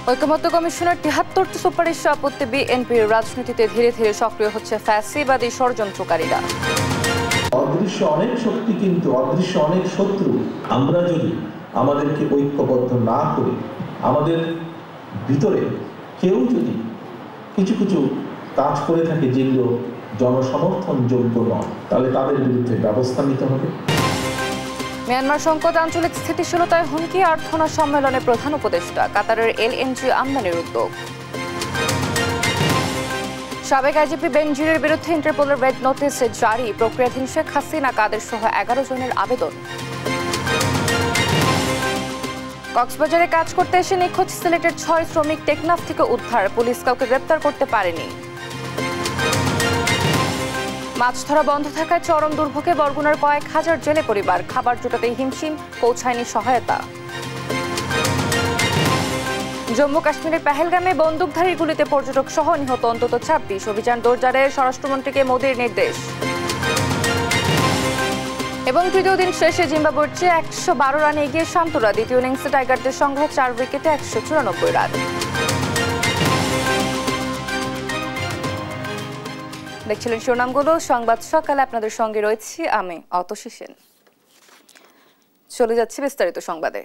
ঐকমত্য কমিশনের ৭৩টি সুপারিশ আপত্তি বিএনপির রাজনীতিতে ধীরে ধীরে সক্রিয় হচ্ছে ফ্যাসিবাদী ষড়যন্ত্রকারীরা। অদৃশ্য অনেক শক্তি কিন্তু অদৃশ্য অনেক শত্রু। আমরা যদি আমাদেরকে ঐক্যবদ্ধ না করি, আমাদের ভিতরে কেউ যদি কিছু কিছু কাজ করে থাকে যেগুলো জনসমর্থন যোগ্য নয়, তাহলে তাদের বিরুদ্ধে ব্যবস্থা নিতে হবে। মিয়ানমার সংকট আঞ্চলিক স্থিতিশীলতায় হুমকি, আর্থনা সম্মেলনে প্রধান উপদেষ্টা। কাতারের এলএনজি আমদানির উদ্যোগ। সাবেক আইজিপি বেনজিরের বিরুদ্ধে ইন্টারপোলের রেড নোটিস জারি, প্রক্রিয়াধীন শেখ হাসিনা কাদের সহ 11 জনের আবেদন। কক্সবাজারে কাজ করতে এসে নিখোঁজ সিলেটের 6 শ্রমিক টেকনাফ থেকে উদ্ধার, পুলিশ কাউকে গ্রেপ্তার করতে পারেনি। মাছ ধরা বন্ধ থাকায় চরম দুর্ভোগে বরগুনার কয়েক হাজার জেলে পরিবার, খাবার জোটাতে হিমশিম, পৌঁছায়নি সহায়তা। জম্মু কাশ্মীরের পেহেলগামে বন্দুকধারীর গুলিতে পর্যটক সহ নিহত অন্তত 26, অভিযান জোরদারে স্বরাষ্ট্রমন্ত্রীকে মোদির নির্দেশ। এবং তৃতীয় দিন শেষে জিম্বাবুয়ের চেয়ে 112 রানে এগিয়ে শান্তরা, দ্বিতীয় ইনিংসে টাইগারদের সংগ্রহ 4 উইকেটে 194 রান। দেখছিলেন শিরোনামগুলো। সংবাদ সকালে আপনাদের সঙ্গে রয়েছি আমি অতসী সেন। চলে যাচ্ছে বিস্তারিত সংবাদে।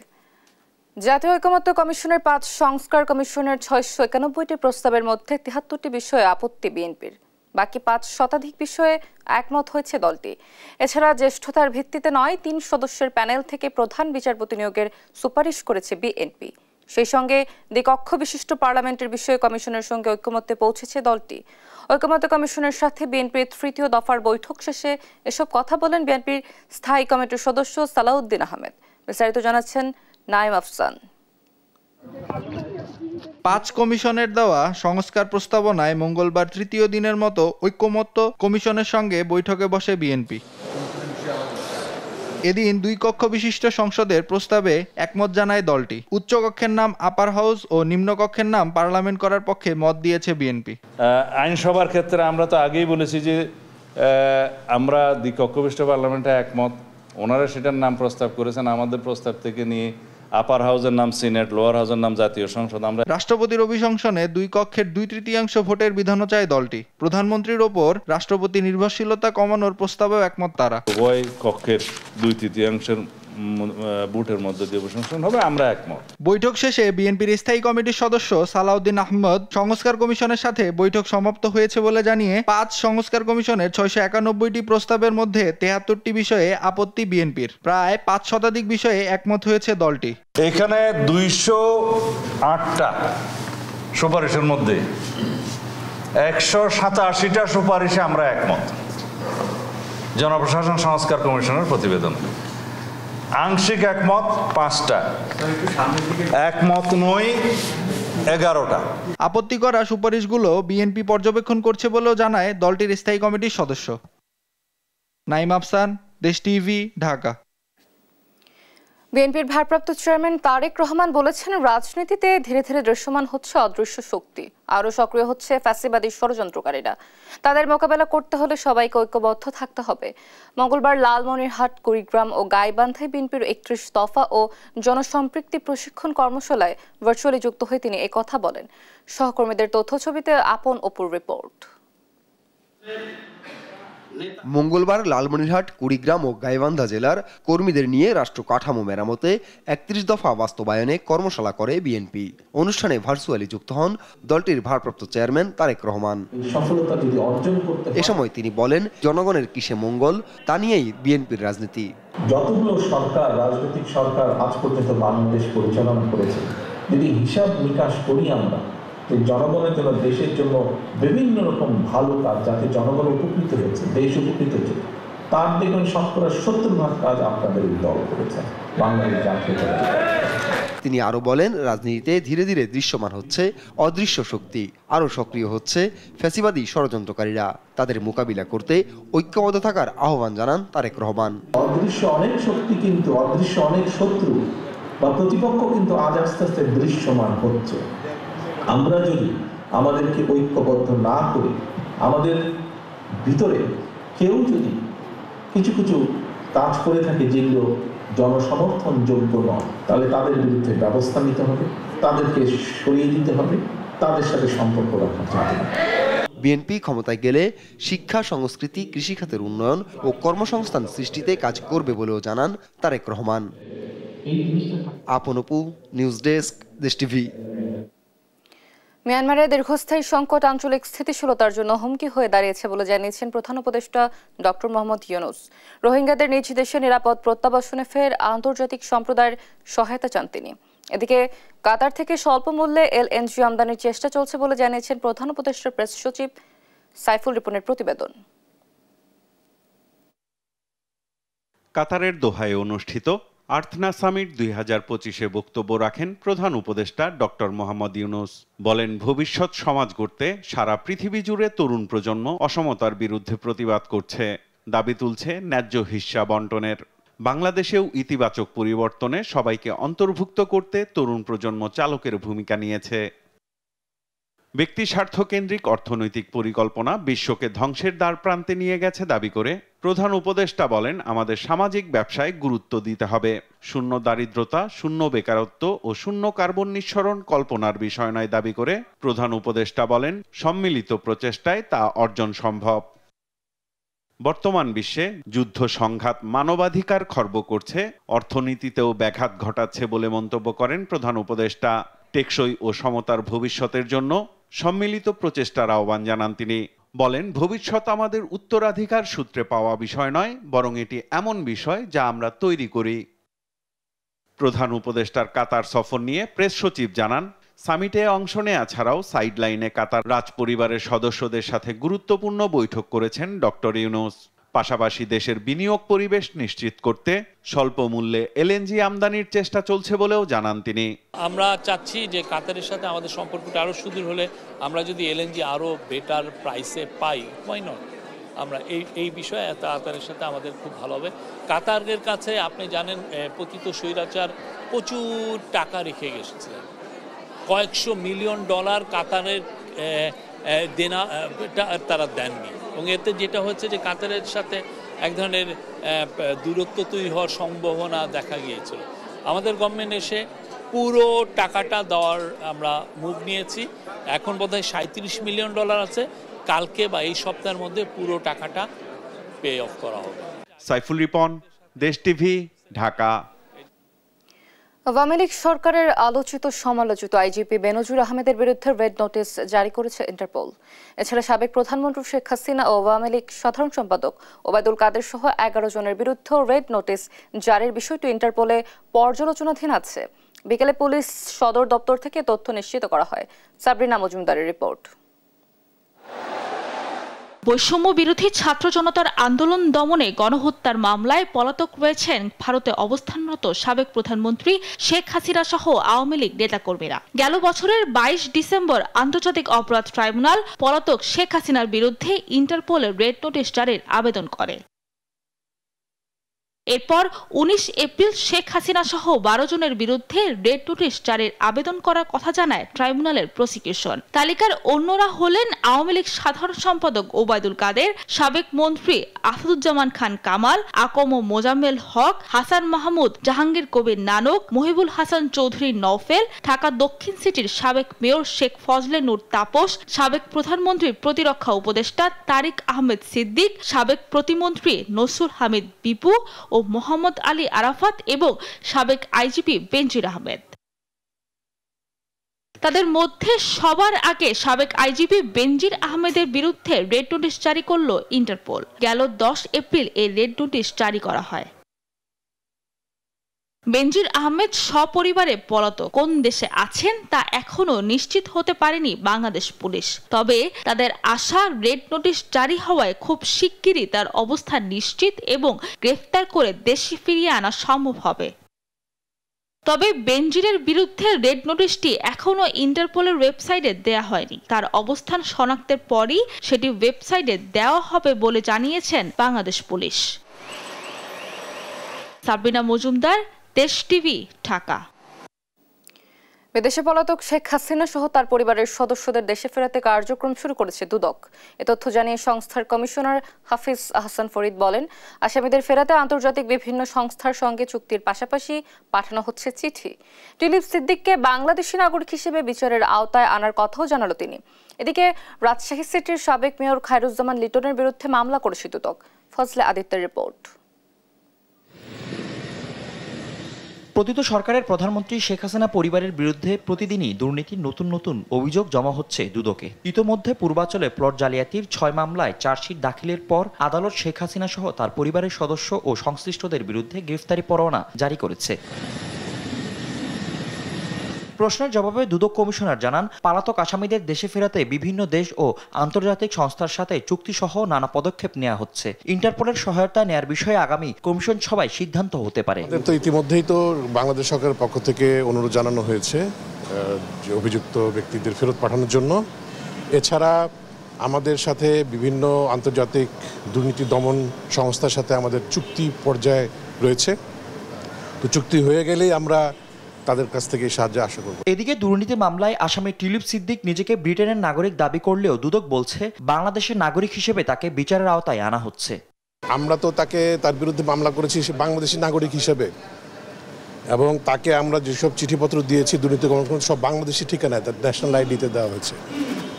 জাতীয় ঐকমত্য কমিশনের 5 সংস্কার কমিশনের 691টি প্রস্তাবের মধ্যে 73টি বিষয়ে আপত্তি বিএনপির, বাকি 5 শতাধিক বিষয়ে একমত হয়েছে দলটি। এছাড়া জ্যেষ্ঠতার ভিত্তিতে নয়, 3 সদস্যের প্যানেল থেকে প্রধান বিচারপতি নিয়োগের সুপারিশ করেছে বিএনপি। সেই সঙ্গে দ্বিকক্ষ বিশিষ্ট পার্লামেন্টের বিষয়ে কমিশনের সঙ্গে ঐকমত্যে পৌঁছেছে দলটি। ঐকমত্য কমিশনের সাথে বিএনপির 3য় দফার বৈঠক শেষে এসব কথা বলেন বিএনপির স্থায়ী কমিটির সদস্য সালাউদ্দিন আহমেদ। বিস্তারিত জানাচ্ছেন নাইম আফসান। 5 কমিশনের দেওয়া সংস্কার প্রস্তাবনায় মঙ্গলবার তৃতীয় দিনের মতো ঐকমত্য কমিশনের সঙ্গে বৈঠকে বসে বিএনপি। এদিন 2 কক্ষ বিশিষ্ট সংসদের প্রস্তাবে একমত জানায় দলটি। উচ্চ কক্ষের নাম আপার হাউস ও নিম্ন কক্ষের নাম পার্লামেন্ট করার পক্ষে মত দিয়েছে বিএনপি। আইনসভার ক্ষেত্রে আমরা তো আগেই বলেছি যে আমরা দ্বিকক্ষ বিশিষ্ট পার্লামেন্টে একমত। ওনারা সেটার নাম প্রস্তাব করেছেন, আমাদের প্রস্তাব থেকে নিয়ে আপার হাউসের নাম সিনেট, লোয়ার হাউসের নাম জাতীয় সংসদ। আমরা রাষ্ট্রপতির অভিশংসনে 2 কক্ষের 2/3 ভোটের বিধানও চায় দলটি। প্রধানমন্ত্রীর ওপর রাষ্ট্রপতি নির্ভরশীলতা কমানোর প্রস্তাবেও একমত তারা। উভয় কক্ষের 2/3 ভোটের মধ্যে দিয়ে অভিশংসন হবে, আমরা একমত। বৈঠক শেষে বিএনপির স্থায়ী কমিটির সদস্য সালাউদ্দিন আহমেদ সংস্কার কমিশনের সাথে বৈঠক সমাপ্ত হয়েছে বলে জানিয়ে 5 সংস্কার কমিশনের 691টি প্রস্তাবের মধ্যে 73টি বিষয়ে আপত্তি বিএনপির। প্রায় 5 শতাধিক বিষয়ে একমত হয়েছে দলটি। এখানে 208টা সুপারিশের মধ্যে 187টা সুপারিশে আমরা একমত। জনপ্রশাসন সংস্কার কমিশনের প্রতিবেদন আংশিক একমত 5টা, একমত নই 11টা। আপত্তি করা সুপারিশগুলো বিএনপি পর্যবেক্ষণ করছে বলেও জানায় দলটির স্থায়ী কমিটির সদস্য। নাইম আফসান, দেশ টিভি, ঢাকা। বিএনপির ভারপ্রাপ্ত চেয়ারম্যান তারেক রহমান বলেছেন, রাজনীতিতে ধীরে ধীরে দৃশ্যমান হচ্ছে অদৃশ্য শক্তি, আরও সক্রিয় হচ্ছে ফ্যাসিবাদী ষড়যন্ত্রকারীরা। তাদের মোকাবেলা করতে হলে সবাইকে ঐক্যবদ্ধ থাকতে হবে। মঙ্গলবার লালমনিরহাট, কুড়িগ্রাম ও গাইবান্ধায় বিএনপির 31 দফা ও জনসম্পৃক্তি প্রশিক্ষণ কর্মশালায় ভার্চুয়ালি যুক্ত হয়ে তিনি একথা বলেন। সহকর্মীদের তথ্য ছবিতে আপন অপুর রিপোর্ট। মঙ্গলবার লালমনিরহাট, কুড়িগ্রাম ও গাইবান্ধা জেলার কর্মীদের নিয়ে রাষ্ট্র কাঠামো মেরামতে 31 দফা বাস্তবায়নে কর্মশালা করে বিএনপি। অনুষ্ঠানে ভার্চুয়ালি যুক্ত হন দলটির ভারপ্রাপ্ত চেয়ারম্যান তারেক রহমান। এ সময় তিনি বলেন, জনগণের কিসে মঙ্গল তা নিয়েই বিএনপির রাজনীতি। যতগুলো সরকার, রাজনৈতিক সরকার আজ পর্যন্ত বাংলাদেশ পরিচালনা করেছে, যদি হিসাব নিকাশ করি আমরা যে জনগণের জন্য, দেশের জন্য বিভিন্ন রকম ভালো কাজ যাতে জনগণ উপকৃত হয়েছে, দেশ উপকৃত হয়েছে, তার দেখুন 70% কাজ আপনাদের দল করেছে বাংলাদেশ জাতীয়। তিনি আরো বলেন, রাজনীতিতে ধীরে ধীরে দৃশ্যমান হচ্ছে অদৃশ্য শক্তি, আরো সক্রিয় হচ্ছে ফ্যাসিবাদী ষড়যন্ত্রকারীরা। তাদের মোকাবিলা করতে ঐক্যবদ্ধ থাকার আহ্বান জানান তারেক রহমান। অদৃশ্য অনেক শক্তি কিন্তু অদৃশ্য অনেক শত্রু বা প্রতিপক্ষ কিন্তু আজ আস্তে আস্তে দৃশ্যমান হচ্ছে। আমরা যদি আমাদেরকে ঐক্যবদ্ধ না করি, আমাদের ভিতরে কেউ যদি কিছু কিছু কাজ করে থাকে যেগুলো জনসমর্থনযোগ্য নয়, তাহলে তাদের বিরুদ্ধে ব্যবস্থা নিতে হবে, তাদেরকে সরিয়ে দিতে হবে, তাদের সাথে সম্পর্ক রাখা যাবে না। বিএনপি ক্ষমতায় গেলে শিক্ষা, সংস্কৃতি, কৃষিখাতের উন্নয়ন ও কর্মসংস্থান সৃষ্টিতে কাজ করবে বলেও জানান তারেক রহমান। আপন অপু, নিউজ ডেস্ক, দেশ টিভি। মিয়ানমারের দীর্ঘস্থায়ী সংকট আঞ্চলিক স্থিতিশীলতার জন্য হুমকি হয়ে দাঁড়িয়েছে বলে জানিয়েছেন প্রধান উপদেষ্টা ডক্টর মোহাম্মদ ইউনূস। রোহিঙ্গাদের নিজ দেশে নিরাপদ প্রত্যাবাসনে ফের আন্তর্জাতিক সম্প্রদায়ের সহায়তা চান তিনি। এদিকে কাতার থেকে স্বল্প মূল্যে এলএনজি আমদানির চেষ্টা চলছে বলে জানিয়েছেন প্রধান উপদেষ্টার প্রেস সচিব সাইফুল রিপনের প্রতিবেদন। কাতারের দোহায় অনুষ্ঠিত আর্থনা সামিট 2025-এ বক্তব্য রাখেন প্রধান উপদেষ্টা ডক্টর মোহাম্মদ ইউনূস। বলেন, ভবিষ্যৎ সমাজ গড়তে সারা পৃথিবী জুড়ে তরুণ প্রজন্ম অসমতার বিরুদ্ধে প্রতিবাদ করছে, দাবি তুলছে ন্যায্য হিস্যা বন্টনের। বাংলাদেশেও ইতিবাচক পরিবর্তনে সবাইকে অন্তর্ভুক্ত করতে তরুণ প্রজন্ম চালকের ভূমিকা নিয়েছে। ব্যক্তি স্বার্থকেন্দ্রিক অর্থনৈতিক পরিকল্পনা বিশ্বকে ধ্বংসের দ্বার প্রান্তে নিয়ে গেছে দাবি করে প্রধান উপদেষ্টা বলেন, আমাদের সামাজিক ব্যবসায় গুরুত্ব দিতে হবে। শূন্য দারিদ্রতা, শূন্য বেকারত্ব ও শূন্য কার্বন নিঃসরণ কল্পনার বিষয় নয় দাবি করে প্রধান উপদেষ্টা বলেন, সম্মিলিত প্রচেষ্টায় তা অর্জন সম্ভব। বর্তমান বিশ্বে যুদ্ধ, সংঘাত মানবাধিকার খর্ব করছে, অর্থনীতিতেও ব্যাঘাত ঘটাচ্ছে বলে মন্তব্য করেন প্রধান উপদেষ্টা। টেকসই ও সমতার ভবিষ্যতের জন্য সম্মিলিত প্রচেষ্টার আহ্বান জানান তিনি। বলেন, ভবিষ্যৎ আমাদের উত্তরাধিকার সূত্রে পাওয়া বিষয় নয়, বরং এটি এমন বিষয় যা আমরা তৈরি করি। প্রধান উপদেষ্টার কাতার সফর নিয়ে প্রেস সচিব জানান, সামিটে অংশ নেয়া ছাড়াও সাইডলাইনে কাতার রাজপরিবারের সদস্যদের সাথে গুরুত্বপূর্ণ বৈঠক করেছেন ডক্টর ইউনূস। পাশাপাশি দেশের বিনিয়োগ পরিবেশ নিশ্চিত করতে স্বল্প মূল্যে এলএনজি আমদানির চেষ্টা চলছে বলেও জানান তিনি। আমরা চাচ্ছি যে কাতারের সাথে আমাদের সম্পর্কটা আরও সুদৃঢ় হলে আমরা যদি এলএনজি আরও বেটার প্রাইসে পাই, হোয়াই নট। আমরা এই বিষয়ে কাতারের সাথে আমাদের খুব ভালো হবে। কাতারের কাছে আপনি জানেন পতিত স্বৈরাচার প্রচুর টাকা রেখে গেছিলেন, কয়েকশো মিলিয়ন ডলার কাতারের দেনা তারা দেননি, এবং এতে যেটা হচ্ছে যে কাতারের সাথে এক ধরনের দূরত্ব তৈরি হওয়ার সম্ভাবনা দেখা গিয়েছিল। আমাদের গভর্নমেন্ট এসে পুরো টাকাটা দেওয়ার আমরা মুভ নিয়েছি। এখন বোধহয় 37 মিলিয়ন ডলার আছে, কালকে বা এই সপ্তাহের মধ্যে পুরো টাকাটা পে অফ করা হবে। সাইফুল রিপন, দেশ টিভি, ঢাকা। আওয়ামী লীগ সরকারের আলোচিত সমালোচিত আইজিপি বেনজির আহমেদের বিরুদ্ধে রেড নোটিশ জারি করেছে ইন্টারপোল। এছাড়া সাবেক প্রধানমন্ত্রী শেখ হাসিনা ও আওয়ামী লীগ সাধারণ সম্পাদক ওবায়দুল কাদের সহ 11 জনের বিরুদ্ধে রেড নোটিশ জারির বিষয়টি ইন্টারপোলে পর্যালোচনাধীন আছে। বিকেলে পুলিশ সদর দপ্তর থেকে তথ্য নিশ্চিত করা হয়। সাবরিনা মজুমদারের রিপোর্ট। বৈষম্য বিরোধী ছাত্র জনতার আন্দোলন দমনে গণহত্যার মামলায় পলাতক রয়েছেন ভারতে অবস্থানরত সাবেক প্রধানমন্ত্রী শেখ হাসিনা সহ আওয়ামী লীগ নেতাকর্মীরা। গেল বছরের 22 ডিসেম্বর আন্তর্জাতিক অপরাধ ট্রাইব্যুনাল পলাতক শেখ হাসিনার বিরুদ্ধে ইন্টারপোলে রেড নোটিশ জারির আবেদন করে। এরপর 19 এপ্রিল শেখ হাসিনা সহ 12 জনের বিরুদ্ধে রেড নোটিশ জারির আবেদন করার কথা জানায় ট্রাইব্যুনালের প্রসিকিউশন। তালিকার অন্যরা হলেন আওয়ামী লীগ সাধারণ সম্পাদক ওবায়দুল কাদের, সাবেক মন্ত্রী আসাদুজ্জামান খান কামাল, আকম মোজাম্মেল হক, হাসান মাহমুদ, জাহাঙ্গীর কবির নানক, মহিবুল হাসান চৌধুরী নওফেল, ঢাকা দক্ষিণ সিটির সাবেক মেয়র শেখ ফজলে নূর তাপস, সাবেক প্রধানমন্ত্রীর প্রতিরক্ষা উপদেষ্টা তারিক আহমেদ সিদ্দিক, সাবেক প্রতিমন্ত্রী নসরুল হামিদ বিপু ও মোহাম্মদ আলী আরাফাত এবং সাবেক আইজিপি বেনজির আহমেদ। তাদের মধ্যে সবার আগে সাবেক আইজিপি বেনজির আহমেদের বিরুদ্ধে রেড নোটিশ জারি করল ইন্টারপোল। গেল 10 এপ্রিল এই রেড নোটিশ জারি করা হয়। বেনজির আহমেদ সপরিবারে পলাতক, কোন দেশে আছেন তা এখনো নিশ্চিত হতে পারেনি বাংলাদেশ পুলিশ। তবে তাদের আশা রেড নোটিশ জারি হওয়ায় খুব শিগগিরই তার অবস্থান নিশ্চিত এবং গ্রেফতার করে দেশে ফিরিয়ে আনা সম্ভব হবে। তবে বেনজিরের বিরুদ্ধে রেড নোটিশটি এখনো ইন্টারপোলের ওয়েবসাইটে দেয়া হয়নি। তার অবস্থান শনাক্তের পরই সেটি ওয়েবসাইটে দেওয়া হবে বলে জানিয়েছেন বাংলাদেশ পুলিশ। সাবরিনা মজুমদার, দেশ টিভি, ঢাকা। বিদেশে পলাতক শেখ হাসিনা সহ তার পরিবারের সদস্যদের দেশে ফেরাতে কার্যক্রম শুরু করেছে দুদক। এ তথ্য জানিয়ে সংস্থার কমিশনার হাফিজ আহসান ফরিদ বলেন, আসামিদের ফেরাতে আন্তর্জাতিক বিভিন্ন সংস্থার সঙ্গে চুক্তির পাশাপাশি পাঠানো হচ্ছে চিঠি। টিলিপ সিদ্দিককে বাংলাদেশি নাগরিক হিসেবে বিচারের আওতায় আনার কথাও জানালো তিনি। এদিকে রাজশাহী সিটির সাবেক মেয়র খায়রুজ্জামান লিটনের বিরুদ্ধে মামলা করেছে দুদক। ফজলে আদিত্যের রিপোর্ট। পতিত সরকারের প্রধানমন্ত্রী শেখ হাসিনা পরিবারের বিরুদ্ধে প্রতিদিনই দুর্নীতির নতুন নতুন অভিযোগ জমা হচ্ছে দুদকে। ইতোমধ্যে পূর্বাঞ্চলে প্লট জালিয়াতির 6 মামলায় চার্জশিট দাখিলের পর আদালত শেখ হাসিনা সহ তার পরিবারের সদস্য ও সংশ্লিষ্টদের বিরুদ্ধে গ্রেফতারি পরোয়ানা জারি করেছে। প্রশ্নের জবাবে দুদক কমিশনার জানান, পলাতক আসামিদের দেশে ফেরাতে বিভিন্ন দেশ ও আন্তর্জাতিক সংস্থার সাথে চুক্তিসহ নানা পদক্ষেপ নেওয়া হচ্ছে। ইন্টারপোলের সহায়তা নেয়ার বিষয়ে আগামী কমিশন সভায় সিদ্ধান্ত হতে পারে। তো ইতিমধ্যেই তো বাংলাদেশ সরকারের পক্ষ থেকে অনুরোধ জানানো হয়েছে যে অভিযুক্ত ব্যক্তিদের ফেরত পাঠানোর জন্য। এছাড়া আমাদের সাথে বিভিন্ন আন্তর্জাতিক দুর্নীতি দমন সংস্থার সাথে আমাদের চুক্তি পর্যায়ে রয়েছে। তো চুক্তি হয়ে গেলেই আমরা তাদের কাছ থেকে সাহায্য আশা করব। এদিকে দুর্নীতি মামলায় আসামি টিলিপ সিদ্দিক নিজেকে ব্রিটেনের নাগরিক দাবি করলেও দুদক বলছে বাংলাদেশের নাগরিক হিসেবে তাকে বিচারের আওতায় আনা হচ্ছে। আমরা তো তার বিরুদ্ধে মামলা করেছি বাংলাদেশি নাগরিক হিসেবে, এবং তাকে আমরা যেসব চিঠিপত্র দিয়েছি দুর্নীতি দমন সব বাংলাদেশি ঠিকানায় তার ন্যাশনাল আইডিতে দেওয়া হয়েছে।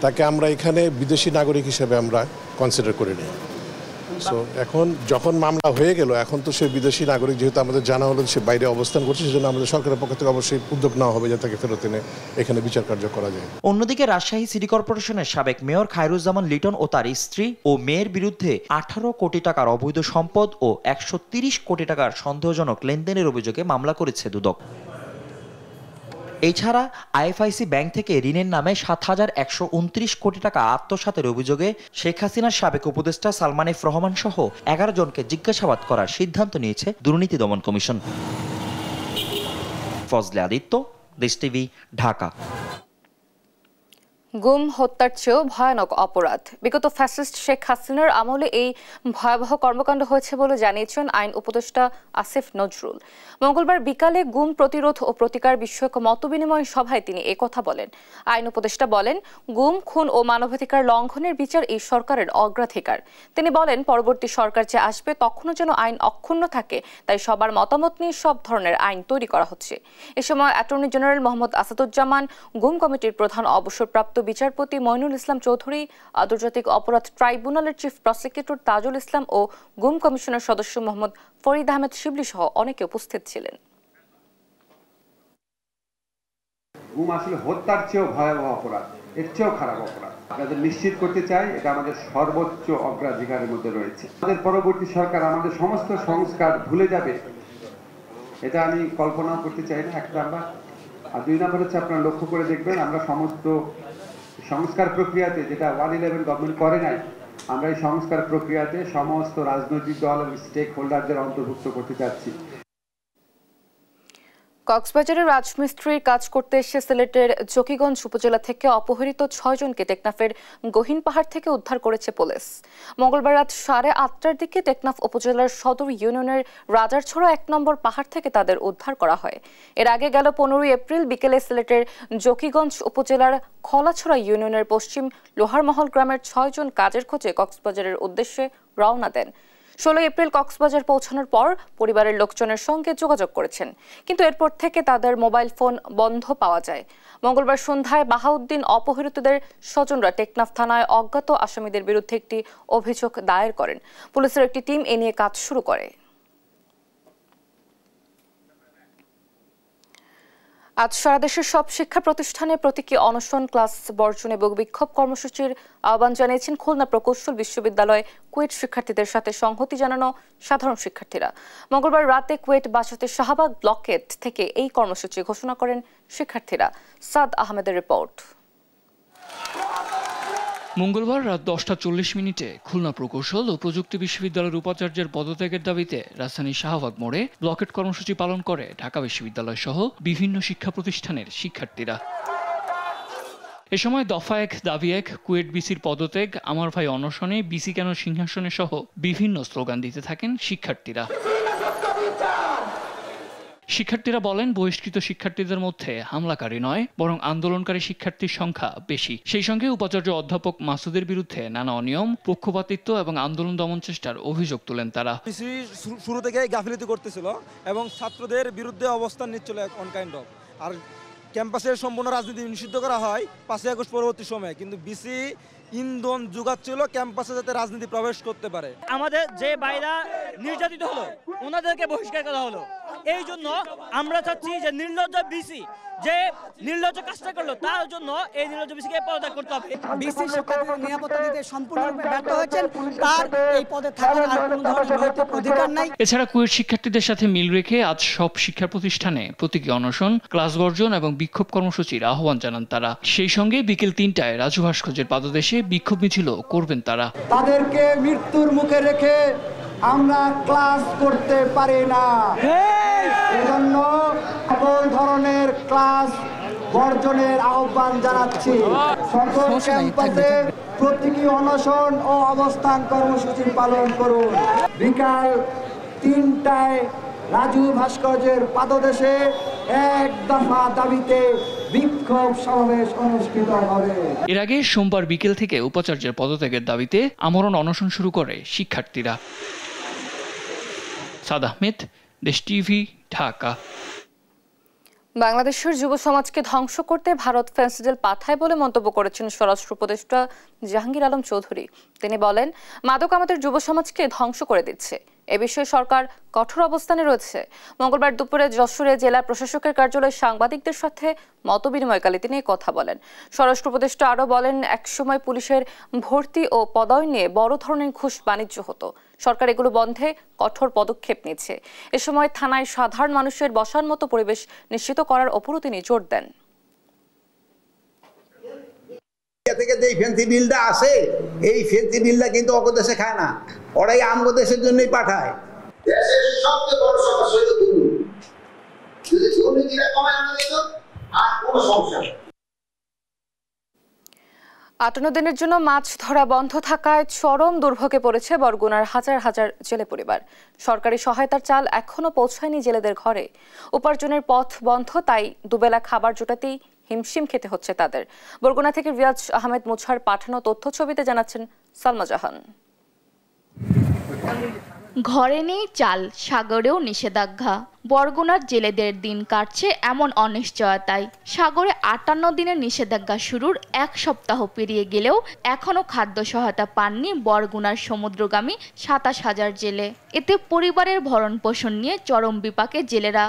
তাকে আমরা এখানে বিদেশি নাগরিক হিসেবে আমরা কনসিডার করে নিই। সো এখন যখন মামলা হয়ে গেল, এখন তো সে বিদেশি নাগরিক, যেহেতু আমাদের জানা হলো সে বাইরে অবস্থান করছে, সেজন্য আমাদের সরকারের পক্ষ থেকে অবশ্যই উদ্যোগ নেওয়া হবে যে তাকে ফেরত এনে এখানে বিচার কার্য করা যায়। অন্যদিকে রাজশাহী সিটি কর্পোরেশনের সাবেক মেয়র খায়রুজ্জামান লিটন ও তার স্ত্রী ও মেয়ের বিরুদ্ধে 18 কোটি টাকার অবৈধ সম্পদ ও 130 কোটি টাকার সন্দেহজনক লেনদেনের অভিযোগে মামলা করেছে দুদক। এছাড়া আইএফআইসি ব্যাংক থেকে ঋণের নামে 7,129 কোটি টাকা আত্মসাতের অভিযোগে শেখ হাসিনার সাবেক উপদেষ্টা সালমান এফ রহমান সহ 11 জনকে জিজ্ঞাসাবাদ করার সিদ্ধান্ত নিয়েছে দুর্নীতি দমন কমিশন। ফজলে আদিত্য, দেশ টিভি, ঢাকা। গুম হত্যার চেয়েও ভয়ানক অপরাধ। বিগত ফ্যাসিস্ট শেখ হাসিনার আমলে এই ভয়াবহ কর্মকাণ্ড হয়েছে বলে জানিয়েছেন আইন উপদেষ্টা আসিফ নজরুল। মঙ্গলবার বিকালে গুম প্রতিরোধ ও প্রতিকার বিষয়ক মতবিনিময় সভায় তিনি একথা বলেন। আইন উপদেষ্টা বলেন, গুম, খুন ও মানবাধিকার লঙ্ঘনের বিচার এই সরকারের অগ্রাধিকার। তিনি বলেন, পরবর্তী সরকার যে আসবে তখনও যেন আইন অক্ষুণ্ণ থাকে, তাই সবার মতামত নিয়ে সব ধরনের আইন তৈরি করা হচ্ছে। এ সময় অ্যাটর্নি জেনারেল মোহাম্মদ আসাদুজ্জামান, গুম কমিটির প্রধান অবসরপ্রাপ্ত বিচারপতি মইনুল ইসলাম চৌধুরী, আন্তর্জাতিক অপরাধ ট্রাইব্যুনালের চিফ প্রসিকিউটর তাজুল ইসলাম ও গুম কমিশনের সদস্য মোহাম্মদ ফরিদ আহমেদ শিবলি সহ অনেকে উপস্থিত ছিলেন। গুম আসলে হত্যার চেয়েও ভয়াবহ অপরাধ, এর চেয়েও খারাপ অপরাধ। আপনাদের নিশ্চিত করতে চাই এটা আমাদের সর্বোচ্চ অগ্রাধিকারের মধ্যে রয়েছে। আমাদের পরবর্তী সরকার আমাদের সমস্ত সংস্কার ভুলে যাবে, এটা আমি কল্পনাও করতে চাই না, 1 নাম্বার। আর 2 নাম্বার হচ্ছে, আপনারা লক্ষ্য করে দেখবেন আমরা সমস্ত সংস্কার প্রক্রিয়াতে, যেটা 111 গভর্নমেন্ট করে নাই, আমরা এই সংস্কার প্রক্রিয়াতে সমস্ত রাজনৈতিক দল এবং স্টেক হোল্ডারদের অন্তর্ভুক্ত করতে চাচ্ছি। কক্সবাজারের রাজমিস্ত্রির কাজ করতে এসে সিলেটের জকিগঞ্জ উপজেলা থেকে অপহৃত 6 জনকে টেকনাফের গহীন পাহাড় থেকে উদ্ধার করেছে পুলিশ। মঙ্গলবার রাত 8:30টার দিকে টেকনাফ উপজেলার সদর ইউনিয়নের রাজারছড়া 1 নম্বর পাহাড় থেকে তাদের উদ্ধার করা হয়। এর আগে গেল 15 এপ্রিল বিকেলে সিলেটের জকিগঞ্জ উপজেলার খলাছড়া ইউনিয়নের পশ্চিম লোহারমহল গ্রামের 6 জন কাজের খোঁজে কক্সবাজারের উদ্দেশ্যে রওনা দেন। 16 এপ্রিল কক্সবাজার পৌঁছানোর পর পরিবারের লোকজনের সঙ্গে যোগাযোগ করেছেন, কিন্তু এরপর থেকে তাদের মোবাইল ফোন বন্ধ পাওয়া যায়। মঙ্গলবার সন্ধ্যায় বাহাউদ্দিন অপহৃতদের স্বজনরা টেকনাফ থানায় অজ্ঞাত আসামিদের বিরুদ্ধে একটি অভিযোগ দায়ের করেন। পুলিশের একটি টিম এ নিয়ে কাজ শুরু করে। আজ সারা দেশের সব শিক্ষা প্রতিষ্ঠানে প্রতীকী অনশন, ক্লাস বর্জন এবং বিক্ষোভ কর্মসূচির আহ্বান জানিয়েছেন খুলনা প্রকৌশল বিশ্ববিদ্যালয় কুয়েট শিক্ষার্থীদের সাথে সংহতি জানানো সাধারণ শিক্ষার্থীরা। মঙ্গলবার রাতে কুয়েট বাসাতে শাহবাগ ব্লকেট থেকে এই কর্মসূচি ঘোষণা করেন শিক্ষার্থীরা। সাদ আহমেদের রিপোর্ট। মঙ্গলবার রাত 10:40 খুলনা প্রকৌশল ও প্রযুক্তি বিশ্ববিদ্যালয়ের উপাচার্যের পদত্যাগের দাবিতে রাজধানীর শাহবাগ মোড়ে ব্লকেট কর্মসূচি পালন করে ঢাকা বিশ্ববিদ্যালয় সহ বিভিন্ন শিক্ষা প্রতিষ্ঠানের শিক্ষার্থীরা। এ সময় দফা 1 দাবি 1, কুয়েট বিসির পদত্যাগ, আমার ভাই অনশনে, বিসি কেন সিংহাসনে সহ বিভিন্ন স্লোগান দিতে থাকেন শিক্ষার্থীরা। শিক্ষার্থীরা বলেন, বহিষ্কৃত শিক্ষার্থীদের মধ্যে হামলাকারী নয়, বরং আন্দোলনকারী শিক্ষার্থীর সংখ্যা বেশি। সেই সঙ্গে উপাচার্য অধ্যাপক মাসুদের বিরুদ্ধে নানা অনিয়ম, পক্ষপাতিত্ব এবং আন্দোলন দমন চেষ্টার অভিযোগ তোলেন তারা। শুরু থেকে গাফিলতি করতেছিল এবং ছাত্রদের বিরুদ্ধে অবস্থান নিচ্ছিল অন কাইন্ড অফ। আর ক্যাম্পাসের সম্পূর্ণ রাজনীতি নিষিদ্ধ করা হয় 5ই আগস্ট পরবর্তী সময়ে, কিন্তু বিসি ইন্ধন যোগাচ্ছিল ক্যাম্পাসে যাতে রাজনীতি প্রবেশ করতে পারে। আমাদের যে বাইরা নির্যাতিত হলো ওনাদেরকে বহিষ্কার করা হলো। এই জন্য আমরা চাচ্ছি যে নির্লজ্জ বিসি যে নির্লজ্জ কাজটা করলো তার জন্য এই নির্লজ্জ বিসিকে পদত্যাগ করতে হবে। বিসি শিক্ষার্থীদের নিরাপত্তা দিতে সম্পূর্ণরূপে ব্যর্থ হয়েছেন, তার এই পদে থাকার আর কোনো ধরনের নৈতিক অধিকার নাই। এছাড়া কুয়েট শিক্ষার্থীদের সাথে মিল রেখে আজ সব শিক্ষা প্রতিষ্ঠানে প্রতীকী অনশন, ক্লাস বর্জন এবং বিক্ষোভ কর্মসূচির আহ্বান জানান তারা। সেই সঙ্গে বিকেল 3টায় রাজু ভাস্কর্যের পাদদেশে বিক্ষোভ মিছিল করবেন তারা। তাদেরকে মৃত্যুর মুখে রেখে আমরা ক্লাস করতে পারি না, এজন্য সকল ধরনের ক্লাস বর্জনের আহ্বান জানাচ্ছি। সকল ক্যাম্পাসে প্রতীকী অনশন ও অবস্থান কর্মসূচি পালন করুন। বিকাল 3টায় রাজু ভাস্কর্যের পাদদেশে এক দফা দাবিতে বিক্ষোভ সমাবেশ অনুষ্ঠিত হবে। এর আগে সোমবার বিকেল থেকে উপাচার্যের পদত্যাগের দাবিতে আমরণ অনশন শুরু করে শিক্ষার্থীরা। সাদ আহমেদ, দেশ টিভি, ঢাকা। বাংলাদেশের যুব সমাজকে ধ্বংস করতে ভারত ফেন্সিডিল পাঠায় বলে মন্তব্য করেছেন স্বরাষ্ট্র উপদেষ্টা জাহাঙ্গীর আলম চৌধুরী। তিনি বলেন, মাদক আমাদের যুব সমাজকে ধ্বংস করে দিচ্ছে। এ বিষয়ে সরকার কঠোর অবস্থানে রয়েছে। মঙ্গলবার দুপুরে যশোরে জেলা প্রশাসকের কার্যালয়ে সাংবাদিকদের সাথে মতবিনিময়কালে তিনি কথা বলেন। স্বরাষ্ট্র উপদেষ্টা আরও বলেন, একসময় পুলিশের ভর্তি ও পদোন্নয়ন নিয়ে বড় ধরনের ঘুষ বাণিজ্য হতো। সরকার এগুলো বন্ধে কঠোর পদক্ষেপ নিচ্ছে। এ সময় থানায় সাধারণ মানুষের বসার মতো পরিবেশ নিশ্চিত করার ওপরও তিনি জোর দেন। থেকে যে ফেন্সিডিলটা আসে, এই ফেন্সিডিলটা কিন্তু অন্য দেশে খায় না, ওরাই আমগো দেশের জন্যই পাঠায়। দেশের সবচেয়ে বড় সমস্যা হলো যদি দুর্নীতিটা কমায় আনা যেত আর কোনো সমস্যা নেই। 58 দিনের জন্য মাছ ধরা বন্ধ থাকায় চরম দুর্ভোগে পড়েছে বরগুনার হাজার হাজার জেলে পরিবার। সরকারি সহায়তার চাল এখনো পৌঁছায়নি জেলেদের ঘরে। উপার্জনের পথ বন্ধ, তাই দুবেলা খাবার জোটাতেই হিমশিম খেতে হচ্ছে তাদের। বরগুনা থেকে রিয়াজ আহমেদ মুছার পাঠানো তথ্য ছবিতে জানাচ্ছেন সালমা জাহান। ঘরে নেই চাল, সাগরেও নিষেধাজ্ঞা। বরগুনার জেলেদের দিন কাটছে এমন অনিশ্চয়তায়। সাগরে 58 দিনের নিষেধাজ্ঞা শুরুর 1 সপ্তাহ পেরিয়ে গেলেও এখনও খাদ্য সহায়তা পাননি বরগুনার সমুদ্রগামী 27,000 জেলে। এতে পরিবারের ভরণ পোষণ নিয়ে চরম বিপাকে জেলেরা।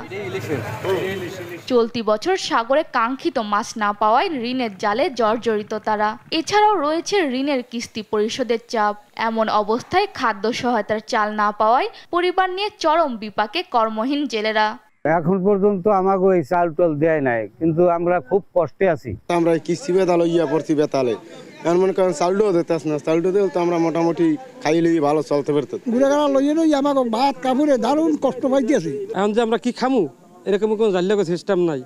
চলতি বছর সাগরে কাঙ্ক্ষিত মাছ না পাওয়ায় ঋণের জালে জর্জরিত তারা। এছাড়াও রয়েছে ঋণের কিস্তি পরিশোধের চাপ। এমন অবস্থায় খাদ্য সহায়তার চাল না পাওয়ায় পরিবার নিয়ে চরম বিপাকে কর্মহীন জেলেরা। এখন পর্যন্ত আমাকে ওই চাল টাল দেয় নাই, কিন্তু আমরা খুব কষ্টে আছি। আমরা কিস্তি বেতাল ইয়া পড়ছি বেতালে, এখন মনে করেন চালটাও দিতেছ না, চালটা দিলে তো আমরা মোটামুটি খাইলে ভালো চলতে পারতাম। গুড়াগাড়া লইয়ে লই আমাকে ভাত কাপড়ে দারুণ কষ্ট পাইতেছি। এখন যে আমরা কি খামু এরকম কোনো জানলে সিস্টেম নাই।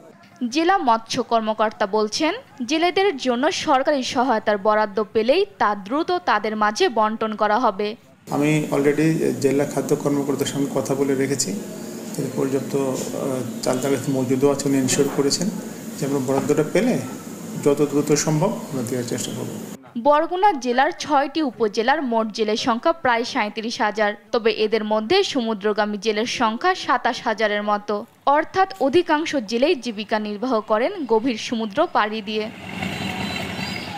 জেলা মৎস্য কর্মকর্তা বলছেন, জেলেদের জন্য সরকারি সহায়তার বরাদ্দ পেলেই তা দ্রুত তাদের মাঝে বন্টন করা হবে। আমি অলরেডি জেলা খাদ্য কর্মকর্তার সঙ্গে কথা বলে রেখেছি, পর্যাপ্ত চাল ডাল মজুদও আছে, উনি এনশিওর করেছেন যে আমরা বরাদ্দটা পেলে যত দ্রুত সম্ভব আমরা দেওয়ার চেষ্টা করব। বরগুনা জেলার 6টি উপজেলার মোট জেলের সংখ্যা প্রায় 37,000, তবে এদের মধ্যে সমুদ্রগামী জেলের সংখ্যা 27,000-এর মতো। অর্থাৎ অধিকাংশ জেলেই জীবিকা নির্বাহ করেন গভীর সমুদ্র পাড়ি দিয়ে।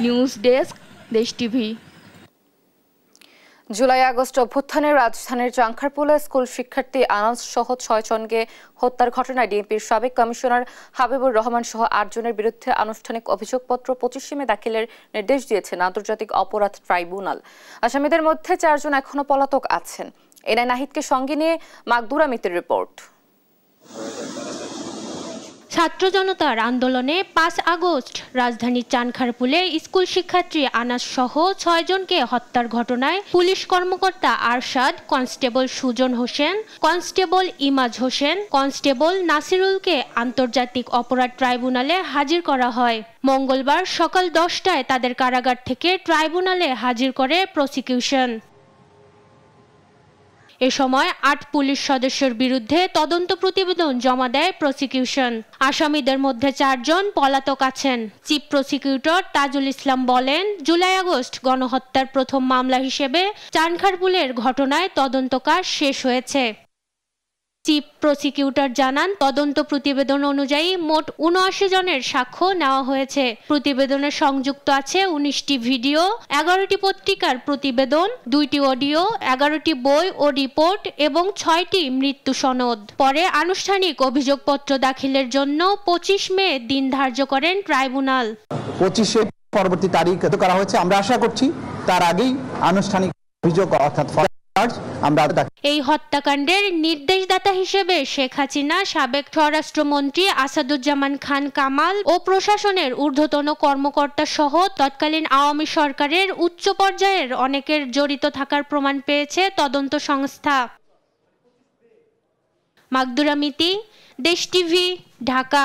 নিউজ ডেস্ক, দেশ টিভি। জুলাই আগস্ট অভ্যুত্থানের রাজধানীর চাংখারপুলে স্কুল শিক্ষার্থী আনাস সহ 6 জনকে হত্যার ঘটনায় ডিএমপির সাবেক কমিশনার হাবিবুর রহমান সহ 8 জনের বিরুদ্ধে আনুষ্ঠানিক অভিযোগপত্র 25 মে দাখিলের নির্দেশ দিয়েছেন আন্তর্জাতিক অপরাধ ট্রাইব্যুনাল। আসামিদের মধ্যে 4 জন এখনো পলাতক আছেন। এনআই নাহিদকে সঙ্গে নিয়ে মাকদুরা মিতের রিপোর্ট। ছাত্র জনতার আন্দোলনে 5 আগস্ট রাজধানীর চানখারপুলে স্কুল শিক্ষার্থী আনাস সহ 6 জনকে হত্যার ঘটনায় পুলিশ কর্মকর্তা Arshad, constable Sujon Hossain, constable Imaj Hossain, constable নাসিরুলকে আন্তর্জাতিক অপরাধ ট্রাইব্যুনালে হাজির করা হয়। মঙ্গলবার সকাল 10টায় তাদের কারাগার থেকে ট্রাইব্যুনালে হাজির করে প্রসিকিউশন। এ সময় 8 পুলিশ সদস্যের বিরুদ্ধে তদন্ত প্রতিবেদন জমা দেয় প্রসিকিউশন। আসামিদের মধ্যে 4 জন পলাতক আছেন। চিফ প্রসিকিউটর তাজুল ইসলাম বলেন, জুলাই-আগস্ট গণহত্যার প্রথম মামলা হিসেবে চানখারপুলের ঘটনায় তদন্ত কাজ শেষ হয়েছে। চিফ প্রসিকিউটর জানান, তদন্ত প্রতিবেদন অনুযায়ী মোট 79 জনের সাক্ষ্য নেওয়া হয়েছে। প্রতিবেদনে সংযুক্ত আছে 19টি ভিডিও, 11টি পত্রিকার প্রতিবেদন, 2টি অডিও, 11টি বই ও রিপোর্ট এবং 6টি মৃত্যু সনদ। পরে আনুষ্ঠানিক অভিযোগপত্র দাখিলের জন্য 25 মে দিন ধার্য করেন ট্রাইব্যুনাল। 25-এ পরবর্তী তারিখ করা হয়েছে। আমরা আশা করছি তার আগেই আনুষ্ঠানিক অভিযোগ অর্থাৎ এই হত্যাকাণ্ডের নির্দেশদাতা হিসেবে শেখ হাসিনা, সাবেক স্বরাষ্ট্রমন্ত্রী আসাদুজ্জামান খান কামাল ও প্রশাসনের ঊর্ধ্বতন কর্মকর্তা সহ তৎকালীন আওয়ামী সরকারের উচ্চ পর্যায়ের অনেকের জড়িত থাকার প্রমাণ পেয়েছে তদন্ত সংস্থা। মাকদুরা মিতি, দেশ টিভি, ঢাকা।